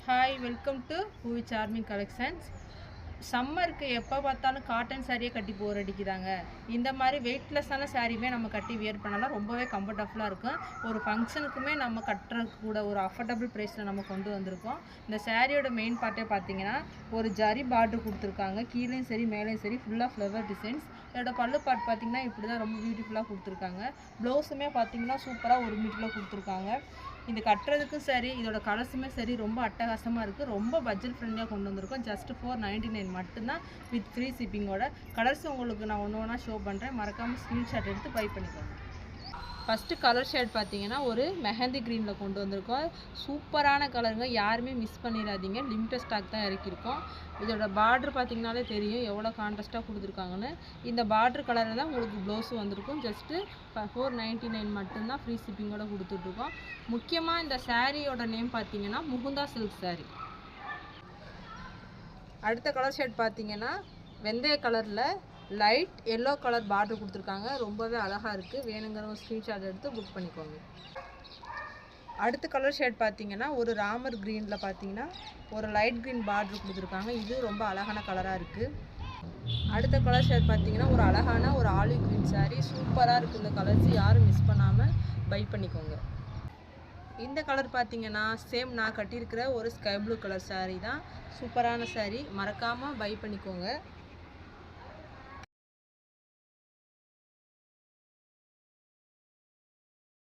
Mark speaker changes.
Speaker 1: Hi, welcome to ஹூவி charming collections. சம்மருக்கு எப்போ பார்த்தாலும் காட்டன் சாரியே கட்டி போர் அடிக்கிறாங்க. இந்த மாதிரி வெயிட்லெஸ்ஸான சாரியுமே நம்ம கட்டி வியர் பண்ணலாம், ரொம்பவே கம்ஃபர்டபுளாக இருக்கும். ஒரு ஃபங்க்ஷனுக்குமே நம்ம கட்டுறதுக்கு கூட ஒரு அஃபோர்டபுள் ப்ரைஸில் நம்ம கொண்டு வந்திருக்கோம். இந்த சாரியோட மெயின் பார்ட்டே பார்த்தீங்கன்னா ஒரு ஜரி பார்டர் கொடுத்துருக்காங்க. கீழேயும் சரி மேலேயும் சரி ஃபுல்லாக ஃப்ளவர் டிசைன்ஸ். இதோட பல்லு பார்ட் பார்த்தீங்கன்னா இப்படி தான் ரொம்ப பியூட்டிஃபுல்லாக கொடுத்துருக்காங்க. ப்ளவுஸுமே பார்த்தீங்கன்னா சூப்பராக ஒரு மீட்டரில் கொடுத்துருக்காங்க. இது கட்டுறதுக்கும் சரி, இதோட கலர்ஸுமே சரி ரொம்ப அட்டகாசமாக இருக்குது. ரொம்ப பட்ஜெட் ஃப்ரெண்ட்லியாக கொண்டு வந்திருக்கோம். ஜஸ்ட் $499 மட்டும்தான் வித் ஃப்ரீ ஷிப்பிங்கோட. கலர்ஸ் உங்களுக்கு நான் ஒன்று ஒன்றா ஷோ பண்ணுறேன். மறக்காமல் ஸ்க்ரீன்ஷாட் எடுத்து பை பண்ணிக்கோங்க. ஃபஸ்ட்டு கலர் ஷேட் பார்த்தீங்கன்னா ஒரு மெஹந்தி க்ரீனில் கொண்டு வந்திருக்கோம். சூப்பரான கலருங்க, யாருமே மிஸ் பண்ணிடாதீங்க. லிமிட்டட் ஸ்டாக் தான் இறக்கியிருக்கோம். இதோட பார்டர் பார்த்தீங்கனாலே தெரியும் எவ்வளோ கான்ட்ராஸ்ட்டாக கொடுத்துருக்காங்கன்னு. இந்த பார்டர் கலரில் தான் உங்களுக்கு ப்ளவுஸும் வந்திருக்கும். ஜஸ்ட்டு $499 மட்டும்தான் ஃப்ரீ ஷிப்பிங்கோட கொடுத்துட்ருக்கோம். முக்கியமாக இந்த சாரியோட நேம் பார்த்தீங்கன்னா முகுந்தா சில்க் சாரி. அடுத்த கலர் ஷேட் பார்த்தீங்கன்னா வெந்தய கலரில் லைட் எல்லோ கலர் பார்டர் கொடுத்துருக்காங்க. ரொம்பவே அழகாக இருக்குது. வேணுங்கிற ஒரு ஸ்க்ரீன்ஷாட் எடுத்து புக் பண்ணிக்கோங்க. அடுத்த கலர் ஷேட் பார்த்தீங்கன்னா ஒரு ராமர் க்ரீனில் பார்த்தீங்கன்னா ஒரு லைட் க்ரீன் பார்டர் கொடுத்துருக்காங்க. இது ரொம்ப அழகான கலராக இருக்குது. அடுத்த கலர் ஷேட் பார்த்தீங்கன்னா ஒரு அழகான ஒரு ஆலிவ் க்ரீன் சாரீ. சூப்பராக இருக்குது. இந்த கலர்ஸ் யாரும் மிஸ் பண்ணாமல் பை பண்ணிக்கோங்க. இந்த கலர் பார்த்தீங்கன்னா சேம் நான் கட்டியிருக்கிற ஒரு ஸ்கை ப்ளூ கலர் சாரீ தான். சூப்பரான சாரீ, மறக்காமல் பை பண்ணிக்கோங்க.